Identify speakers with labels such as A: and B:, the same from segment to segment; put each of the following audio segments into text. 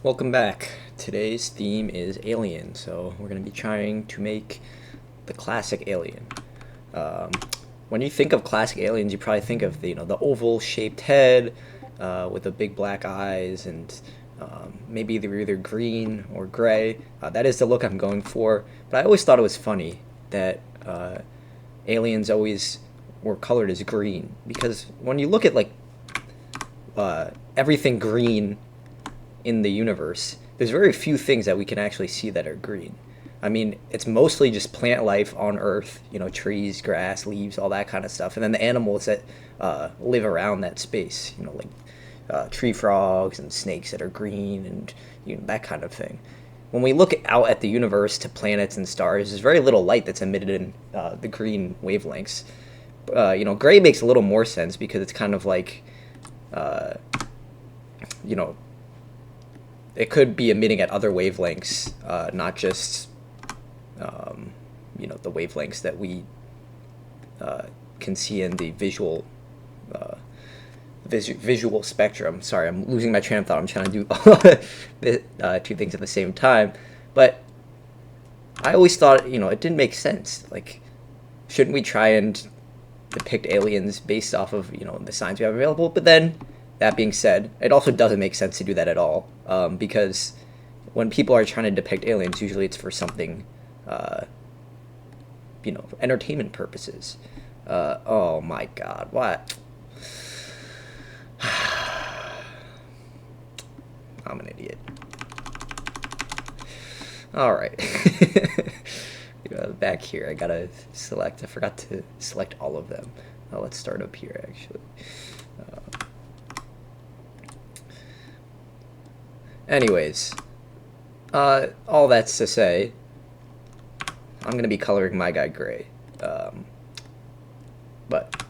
A: Welcome back. Today's theme is Alien, so we're going to be trying to make the classic Alien. Um, when you think of classic aliens, you probably think of the oval-shaped head with the big black eyes, and maybe they're either green or gray. That is the look I'm going for. But I always thought it was funny that aliens always were colored as green because when you look at everything green in the universe, there's very few things that we can actually see that are green. I mean, it's mostly just plant life on Earth, trees, grass, leaves, all that kind of stuff. And then the animals that live around that space, like tree frogs and snakes that are green and that kind of thing. When we look out at the universe to planets and stars, there's very little light that's emitted in the green wavelengths. Gray makes a little more sense because it's kind of like, uh, you know, it could be emitting at other wavelengths, not just the wavelengths that we can see in the visual spectrum. Sorry, I'm losing my train of thought. I'm trying to do two things at the same time. But I always thought, it didn't make sense. Like, shouldn't we try and depict aliens based off of, the science we have available? But then, that being said, it also doesn't make sense to do that at all. Because when people are trying to depict aliens, usually it's for something, entertainment purposes. Oh my god, what? I'm an idiot. Alright. Back here, I gotta select. I forgot to select all of them. Let's start up here, actually. Anyways, all that's to say, I'm going to be coloring my guy gray. But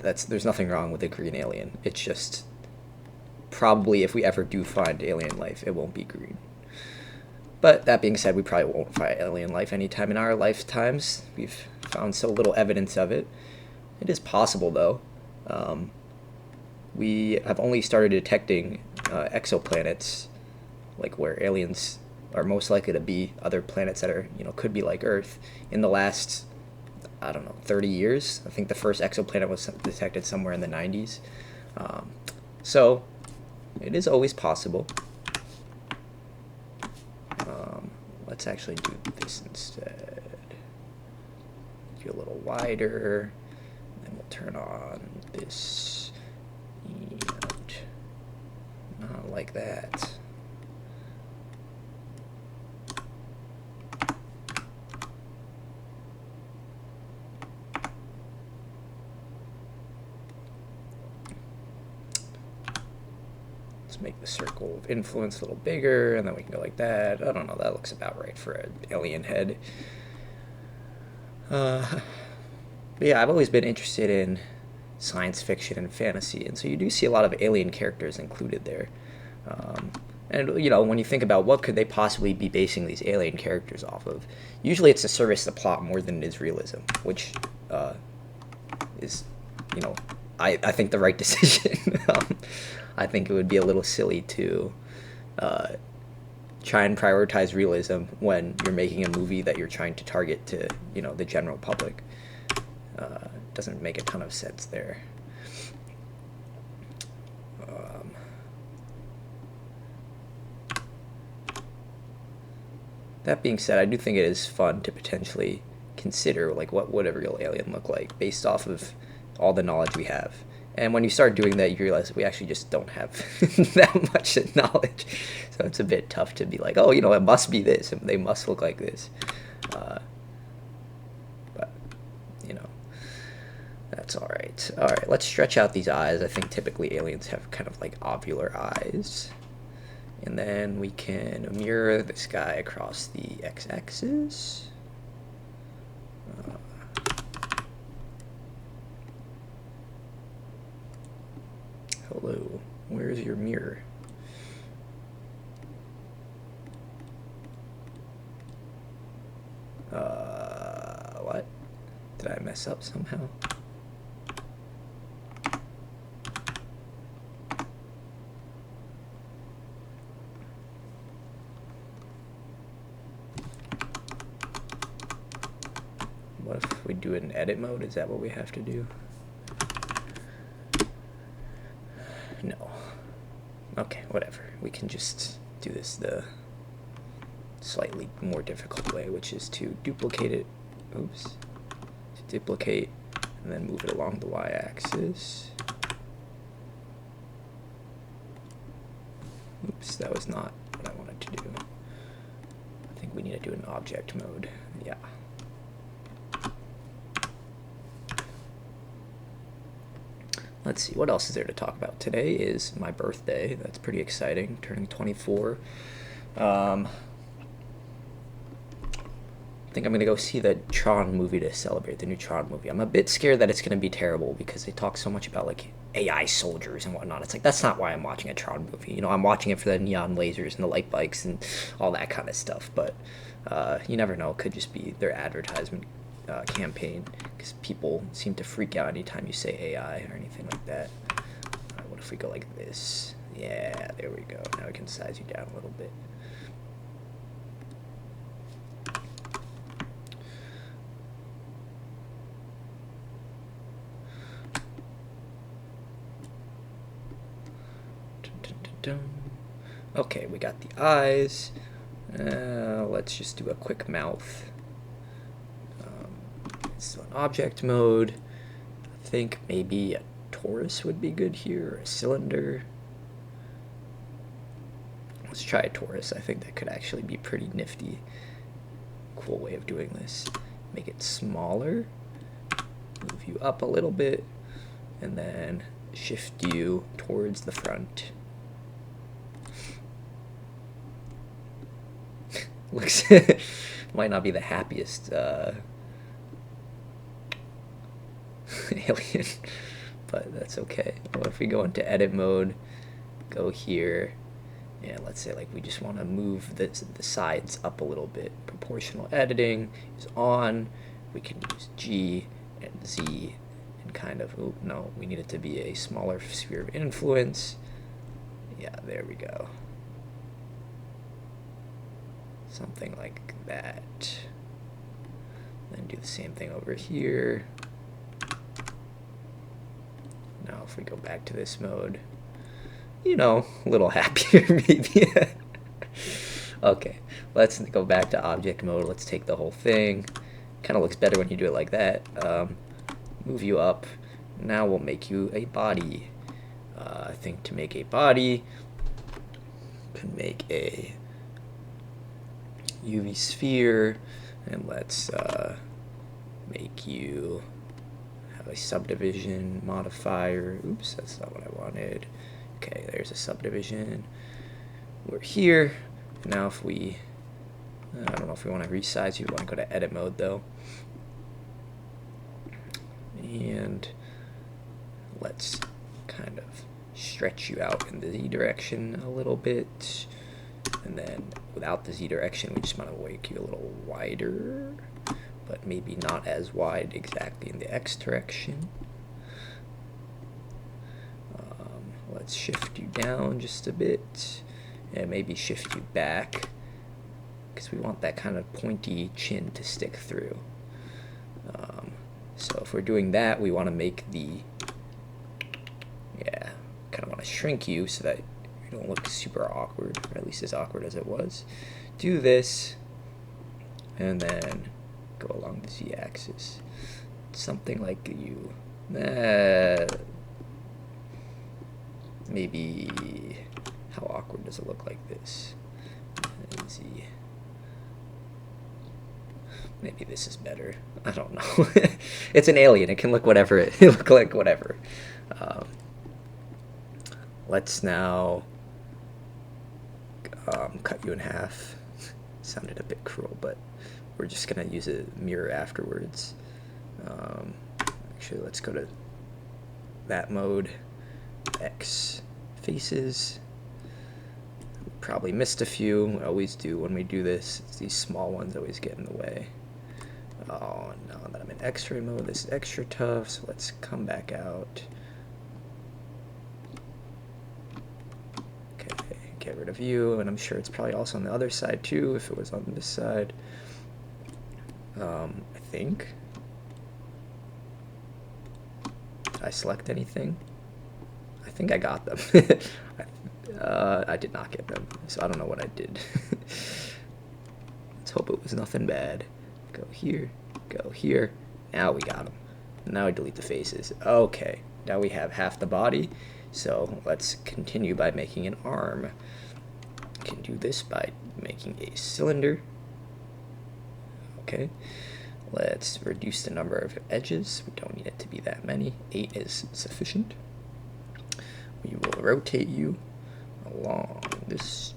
A: there's nothing wrong with a green alien. It's just probably if we ever do find alien life, it won't be green. But that being said, we probably won't find alien life anytime in our lifetimes. We've found so little evidence of it. It is possible, though. We have only started detecting exoplanets, like where aliens are most likely to be, other planets that are, could be like Earth, in the last, I don't know, 30 years. I think the first exoplanet was detected somewhere in the 90s. So it is always possible. Let's actually do this instead. Do a little wider, and then we'll turn on this, and not like that. Make the circle of influence a little bigger, and then we can go like that. I don't know, that looks about right for an alien head. But yeah, I've always been interested in science fiction and fantasy, and so you do see a lot of alien characters included there. And when you think about what could they possibly be basing these alien characters off of, usually it's to service the plot more than it is realism, which is, I think the right decision. I think it would be a little silly to try and prioritize realism when you're making a movie that you're trying to target to, the general public. Doesn't make a ton of sense there. That being said, I do think it is fun to potentially consider, like, what would a real alien look like based off of all the knowledge we have. And when you start doing that, you realize that we actually just don't have that much knowledge. So it's a bit tough to be like, oh, it must be this, and they must look like this. But, that's all right. All right, let's stretch out these eyes. I think typically aliens have kind of like ovular eyes. And then we can mirror this guy across the x-axis. Hello, where's your mirror? What? Did I mess up somehow? What if we do it in edit mode? Is that what we have to do? No. Okay, whatever. We can just do this the slightly more difficult way, which is to duplicate it. Oops. To duplicate and then move it along the y-axis. Oops, that was not what I wanted to do. I think we need to do an object mode. Yeah. Let's see, what else is there to talk about? Today is my birthday. That's pretty exciting, turning 24. I think I'm going to go see the Tron movie to celebrate, the new Tron movie. I'm a bit scared that it's going to be terrible because they talk so much about, like, AI soldiers and whatnot. It's like, that's not why I'm watching a Tron movie. You know, I'm watching it for the neon lasers and the light bikes and all that kind of stuff. But you never know. It could just be their advertisement campaign, because people seem to freak out anytime you say AI or anything like that. What if we go like this? Yeah, there we go. Now we can size you down a little bit. Okay, we got the eyes. Let's just do a quick mouth. It's on object mode. I think maybe a torus would be good here, or a cylinder. Let's try a torus. I think that could actually be pretty nifty. Cool way of doing this. Make it smaller. Move you up a little bit. And then shift you towards the front. Looks might not be the happiest alien, but that's okay. What if we go into edit mode, go here, and let's say like we just want to move the sides up a little bit. Proportional editing is on. We can use G and Z and kind of, oh no, we need it to be a smaller sphere of influence. Yeah, there we go. Something like that. Then do the same thing over here. Now if we go back to this mode, you know, a little happier maybe. Okay, let's go back to object mode. Let's take the whole thing. Kind of looks better when you do it like that. Move you up. Now we'll make you a body. I think to make a body, can make a UV sphere, and let's make you have a subdivision modifier. Oops, that's not what I wanted. Okay, there's a subdivision. We're here. Now if we, I don't know if we want to resize you. We want to go to edit mode though. And let's kind of stretch you out in the Z direction a little bit. And then without the Z direction, we just want to make you a little wider, but maybe not as wide exactly in the X direction. Let's shift you down just a bit, and maybe shift you back, because we want that kind of pointy chin to stick through. So if we're doing that, we want to make the, yeah, kind of want to shrink you so that you don't look super awkward, or at least as awkward as it was. Do this, and then go along the Z-axis. Something like you. Maybe, how awkward does it look like this? Z. Maybe this is better. I don't know. It's an alien. It can look whatever. It look like whatever. Let's now cut you in half. Sounded a bit cruel, but we're just gonna use a mirror afterwards. Actually, let's go to that mode. X faces. Probably missed a few. We always do when we do this. It's these small ones always get in the way. Oh no, that I'm in X-ray mode. This is extra tough, so let's come back out. Okay, get rid of you, and I'm sure it's probably also on the other side too, if it was on this side. I think. select anything? I think I got them. I did not get them, so I don't know what I did. Let's hope it was nothing bad. Go here, go here. Now we got them. Now I delete the faces. Okay, now we have half the body. So let's continue by making an arm. Can do this by making a cylinder. Okay, let's reduce the number of edges. We don't need it to be that many. 8 is sufficient. We will rotate you along this.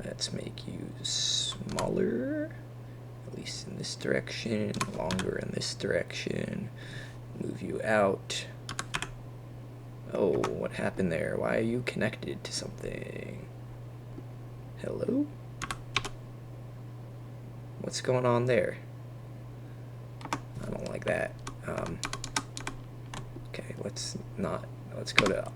A: Let's make you smaller, at least in this direction, longer in this direction. Move you out. Oh, what happened there? Why are you connected to something? Hello? What's going on there? I don't like that. Okay, let's go to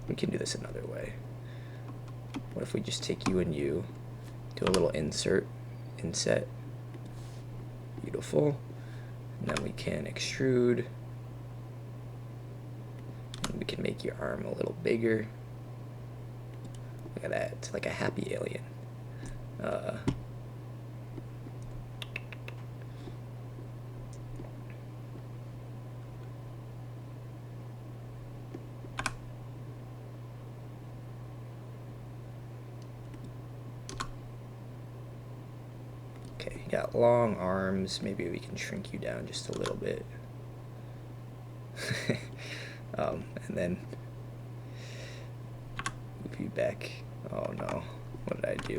A: we can do this another way. What if we just take you and you, do a little inset, beautiful, and then we can extrude, and we can make your arm a little bigger. Look at that, it's like a happy alien. Okay, you got long arms. Maybe we can shrink you down just a little bit. And then move you back. Oh no, what did I do?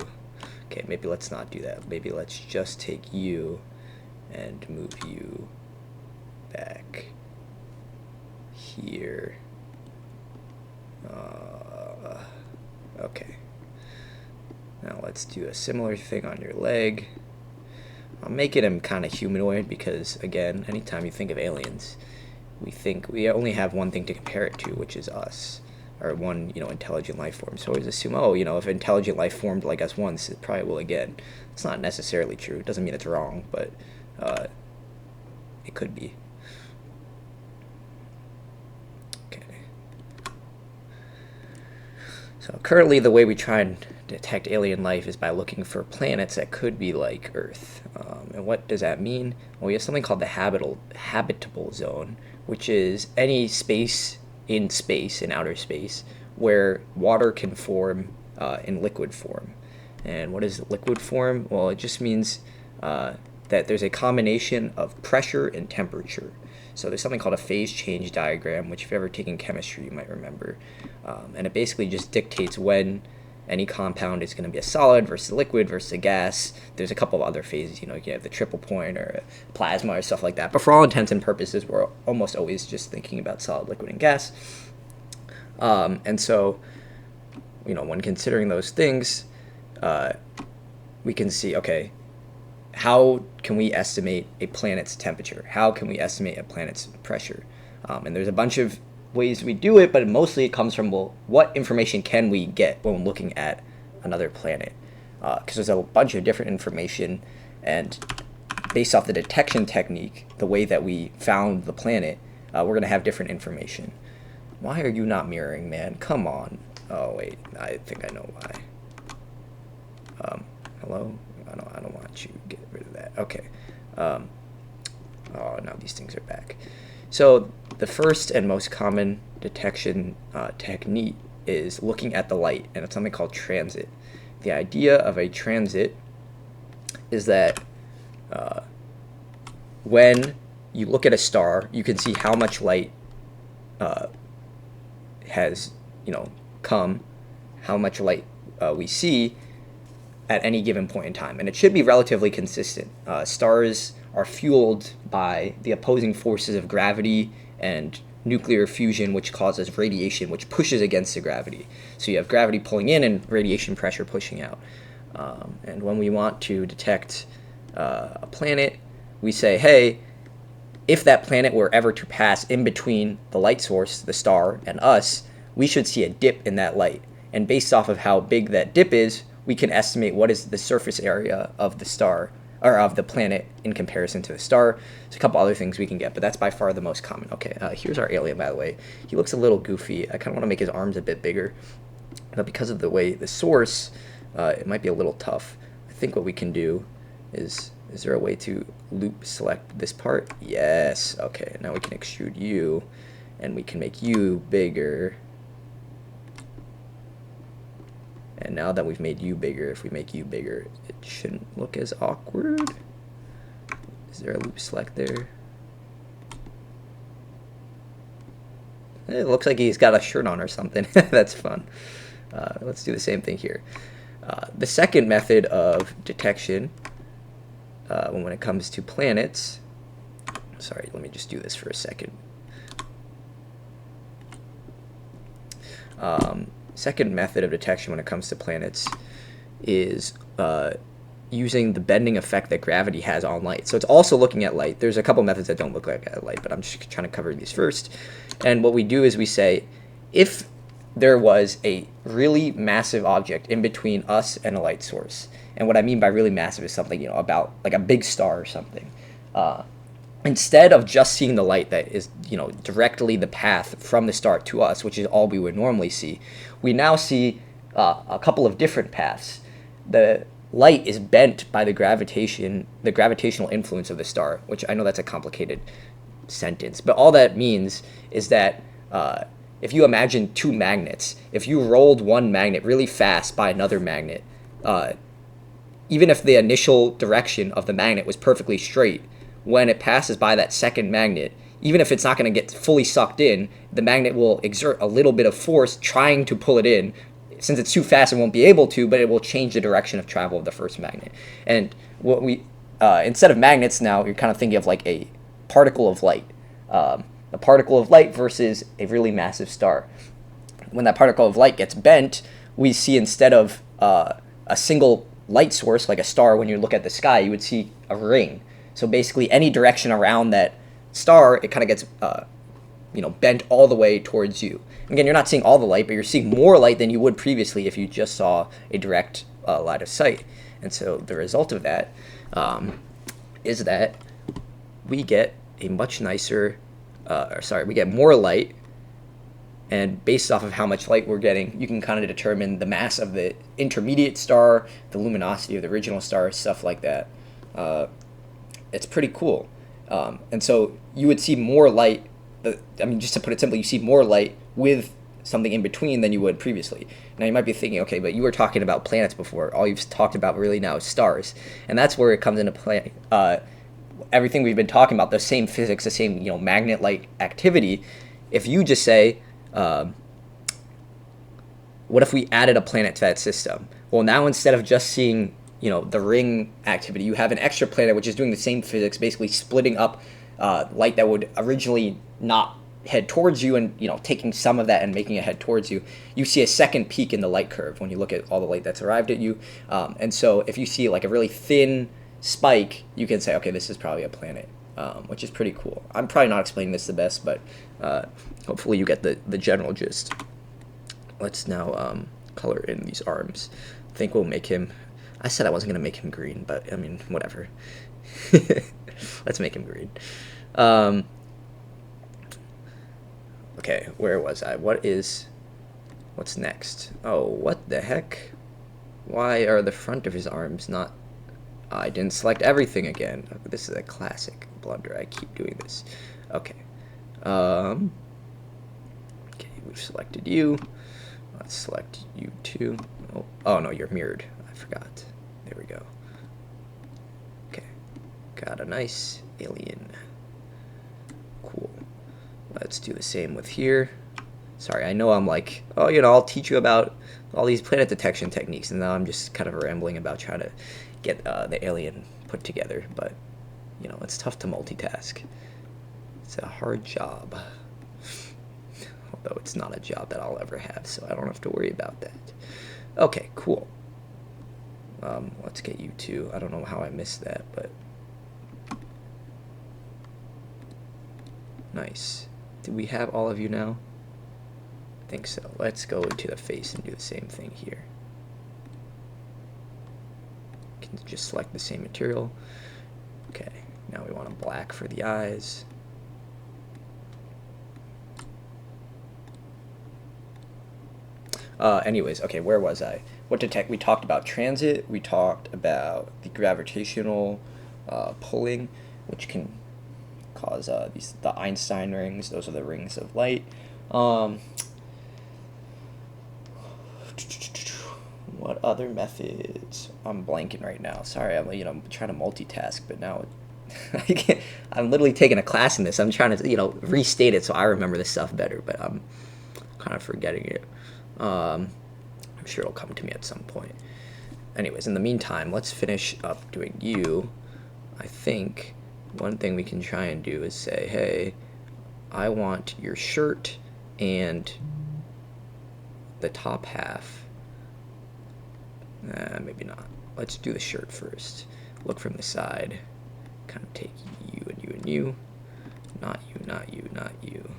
A: Okay, maybe let's not do that. Maybe let's just take you and move you back here. Okay. Now let's do a similar thing on your leg. I'm making him kind of humanoid because, again, anytime you think of aliens, we only have one thing to compare it to, which is us, or one, intelligent life form. So always assume, if intelligent life formed like us once, it probably will again. It's not necessarily true. It doesn't mean it's wrong, but it could be. Okay. So currently, the way we try and detect alien life is by looking for planets that could be like Earth. And what does that mean? Well, we have something called the habitable zone, which is any space in outer space, where water can form in liquid form. And what is liquid form? Well, it just means that there's a combination of pressure and temperature. So there's something called a phase change diagram, which if you've ever taken chemistry, you might remember. And it basically just dictates when any compound is going to be a solid versus a liquid versus a gas. There's a couple of other phases, you can have the triple point or plasma or stuff like that. But for all intents and purposes, we're almost always just thinking about solid, liquid, and gas. And so, when considering those things, we can see, okay, how can we estimate a planet's temperature? How can we estimate a planet's pressure? And there's a bunch of ways we do it, but mostly it comes from, well, what information can we get when looking at another planet? Because there's a bunch of different information, and based off the detection technique, the way that we found the planet, we're going to have different information. Why are you not mirroring, man? Come on. Oh, wait. I think I know why. Hello? I don't want you to get rid of that. Okay. Oh, now these things are back. So the first and most common detection technique is looking at the light, and it's something called transit. The idea of a transit is that when you look at a star, you can see how much light has come, how much light we see at any given point in time, and it should be relatively consistent. Stars are fueled by the opposing forces of gravity and nuclear fusion, which causes radiation, which pushes against the gravity. So you have gravity pulling in and radiation pressure pushing out. And when we want to detect a planet, we say, hey, if that planet were ever to pass in between the light source, the star, and us, we should see a dip in that light. And based off of how big that dip is, we can estimate what is the surface area of the star, or of the planet, in comparison to the star. There's a couple other things we can get, but that's by far the most common. Okay, here's our alien, by the way. He looks a little goofy. I kind of want to make his arms a bit bigger, but because of the way the source, it might be a little tough. I think what we can do is there a way to loop select this part? Yes. Okay, now we can extrude you, and we can make you bigger. And now that we've made you bigger, if we make you bigger, it shouldn't look as awkward. Is there a loop select there? It looks like he's got a shirt on or something. That's fun. Let's do the same thing here. The second method of detection, when it comes to planets, sorry, let me just do this for a second. Second method of detection when it comes to planets is using the bending effect that gravity has on light. So it's also looking at light. There's a couple methods that don't look like light, but I'm just trying to cover these first. And what we do is we say, if there was a really massive object in between us and a light source, and what I mean by really massive is something, you know, about like a big star or something, instead of just seeing the light that is, you know, directly the path from the star to us, which is all we would normally see, we now see a couple of different paths. The light is bent by the gravitational influence of the star, which I know that's a complicated sentence, but all that means is that if you imagine two magnets, if you rolled one magnet really fast by another magnet, even if the initial direction of the magnet was perfectly straight, when it passes by that second magnet, even if it's not going to get fully sucked in, the magnet will exert a little bit of force trying to pull it in. Since it's too fast, it won't be able to, but it will change the direction of travel of the first magnet. And what we, instead of magnets now, you're kind of thinking of like a particle of light. A particle of light versus a really massive star. When that particle of light gets bent, we see instead of a single light source, like a star, when you look at the sky, you would see a ring. So basically any direction around that star, it kind of gets bent all the way towards you. Again, you're not seeing all the light, but you're seeing more light than you would previously if you just saw a direct line of sight. And so the result of that is that we get a much nicer, we get more light, and based off of how much light we're getting, you can kind of determine the mass of the intermediate star, the luminosity of the original star, stuff like that. It's pretty cool. And so you would see more light, just to put it simply, you see more light with something in between than you would previously. Now you might be thinking, okay, but you were talking about planets before. All you've talked about really now is stars. And that's where it comes into play. Everything we've been talking about, the same physics, the same magnet-like activity. If you just say, what if we added a planet to that system? Well, now instead of just seeing the ring activity, you have an extra planet which is doing the same physics, basically splitting up light that would originally not head towards you and taking some of that and making it head towards you. You see a second peak in the light curve when you look at all the light that's arrived at you. And so if you see like a really thin spike, you can say, okay, this is probably a planet, which is pretty cool. I'm probably not explaining this the best, but hopefully you get the general gist. Let's now color in these arms. I think we'll make him, I said I wasn't going to make him green, but I mean, whatever. Let's make him green. Okay, where was I? What's next? Oh, what the heck? Why are the front of his arms not... I didn't select everything again. This is a classic blunder. I keep doing this. Okay. Okay, we've selected you. Let's select you too. Oh no, you're mirrored. I forgot. There we go. Okay. Got a nice alien. Cool. Let's do the same with here. Sorry, I know I'm like, oh, I'll teach you about all these planet detection techniques, and now I'm just kind of rambling about trying to get the alien put together, but, it's tough to multitask. It's a hard job. Although it's not a job that I'll ever have, so I don't have to worry about that. Okay, cool. Let's get you two. I don't know how I missed that, but... Nice. Do we have all of you now? I think so. Let's go into the face and do the same thing here. can just select the same material. Okay, now we want a black for the eyes. Anyways, okay, where was I? What detect? We talked about transit. We talked about the gravitational pulling, which can cause the Einstein rings. Those are the rings of light. What other methods? I'm blanking right now. Sorry, I'm trying to multitask, but now I can't. I'm literally taking a class in this. I'm trying to restate it so I remember this stuff better, but I'm kind of forgetting it. I'm sure it'll come to me at some point. Anyways, in the meantime, let's finish up doing you. I think one thing we can try and do is say, hey, I want your shirt and the top half. Maybe not. Let's do the shirt first. Look from the side. Kind of take you and you and you. Not you, not you, not you.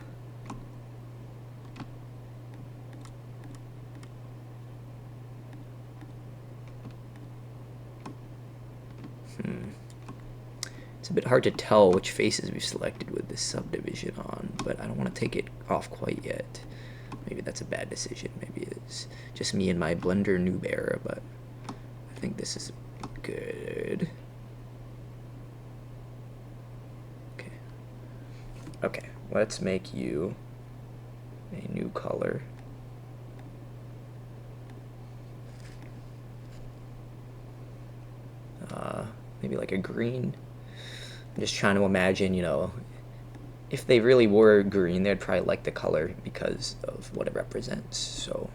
A: It's a bit hard to tell which faces we've selected with this subdivision on, but I don't want to take it off quite yet. Maybe that's a bad decision. Maybe it's just me and my Blender noob era, but I think this is good. Okay. Okay, let's make you a new color. Maybe like a green. I'm just trying to imagine, if they really were green, they'd probably like the color because of what it represents. So,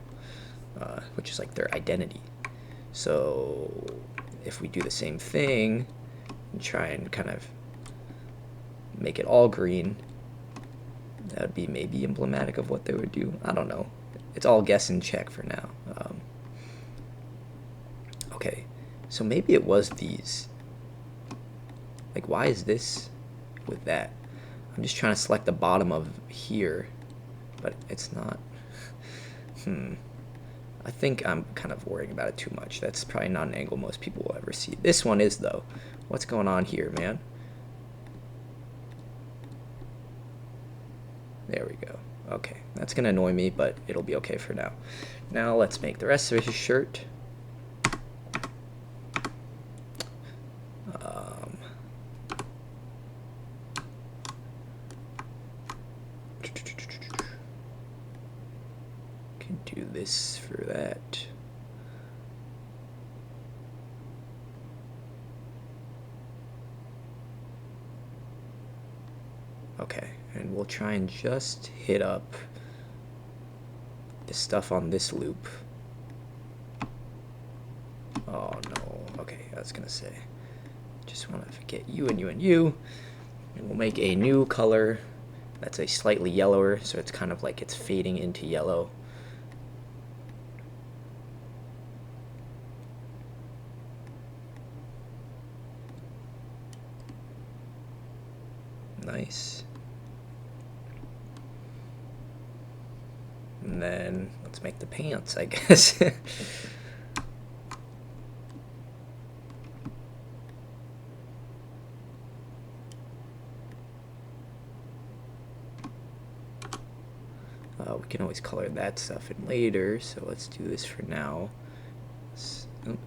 A: which is like their identity. So, if we do the same thing and try and kind of make it all green, that would be maybe emblematic of what they would do. I don't know. It's all guess and check for now. Okay, so maybe it was these. Like, why is this with that? I'm just trying to select the bottom of here, but it's not. I think I'm kind of worrying about it too much. That's probably not an angle most people will ever see. This one is, though. What's going on here, man? There we go. Okay, that's going to annoy me, but it'll be okay for now. Now let's make the rest of his shirt. Can do this for that. Okay, and we'll try and just hit up the stuff on this loop. Oh no, okay, I was gonna say, just want to get you and you and you, and we'll make a new color that's a slightly yellower, so it's kind of like it's fading into yellow. Nice. And then let's make the pants, I guess. We can always color that stuff in later, so let's do this for now.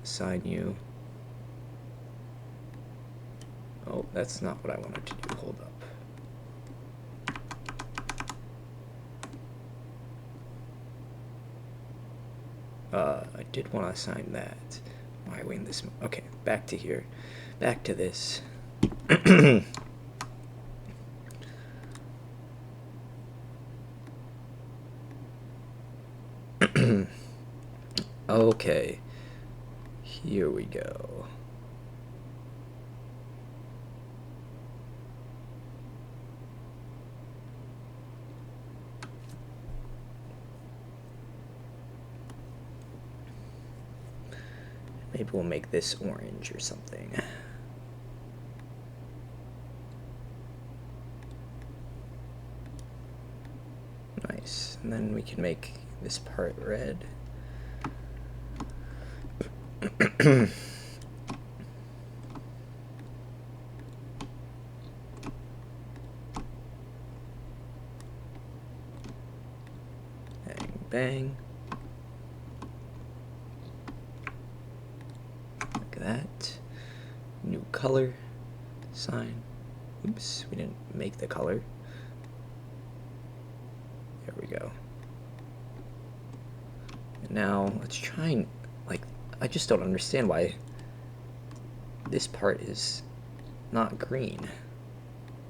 A: Assign you. Oh, that's not what I wanted to do. Hold up. I did want to assign that. Why are we in this? Okay, back to here. Back to this. Okay, here we go. Maybe we'll make this orange or something. Nice. And then we can make this part red. Bang. Look at that. New color. Sign. Oops, we didn't make the color. There we go. And now let's try and, like, I just don't understand why this part is not green.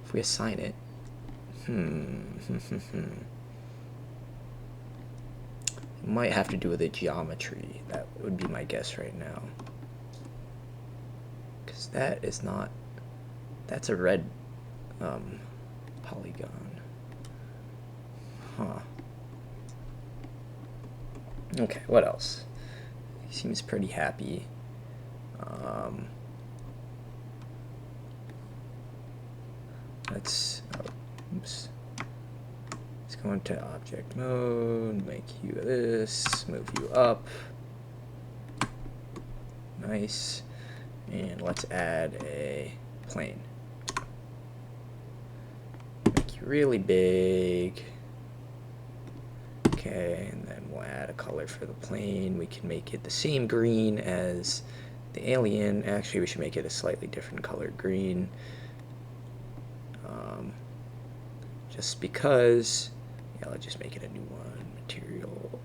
A: If we assign it. It might have to do with the geometry. That would be my guess right now. Because that is not, that's a red polygon. Huh. Okay, what else? He seems pretty happy. Oops. Let's go into object mode, make you this, move you up. Nice. And let's add a plane. Make you really big. Okay, and then we'll add a color for the plane. We can make it the same green as the alien. Actually, we should make it a slightly different color green. Just because, yeah, let's just make it a new one. Material.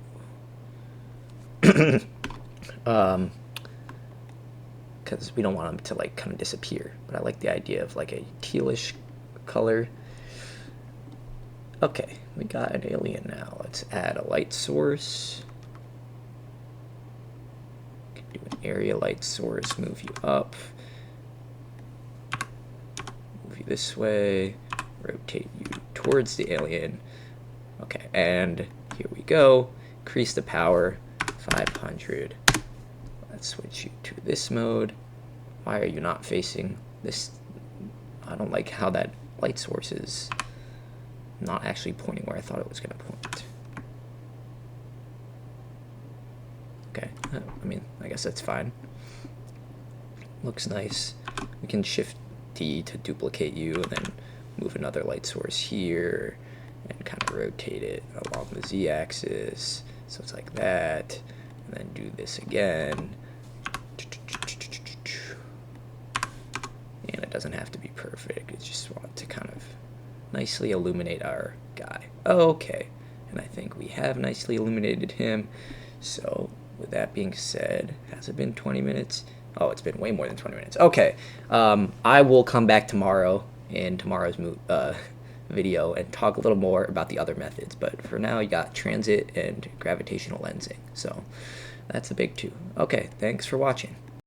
A: Because we don't want them to like kind of disappear. But I like the idea of like a tealish color. Okay, we got an alien now. Let's add a light source. Do an area light source, move you up. Move you this way. Rotate you towards the alien. Okay, and here we go. Increase the power, 500. Let's switch you to this mode. Why are you not facing this? I don't like how that light source is not actually pointing where I thought it was going to point. Okay, I mean, I guess that's fine. Looks nice. We can shift D to duplicate you and then move another light source here and kind of rotate it along the Z-axis. So it's like that. And then do this again. And it doesn't have to be perfect. It's just want to kind of nicely illuminate our guy. Okay, and I think we have nicely illuminated him. So with that being said, has it been 20 minutes? Oh, it's been way more than 20 minutes. Okay, I will come back tomorrow in tomorrow's video and talk a little more about the other methods. But for now, you got transit and gravitational lensing. So that's the big two. Okay, thanks for watching.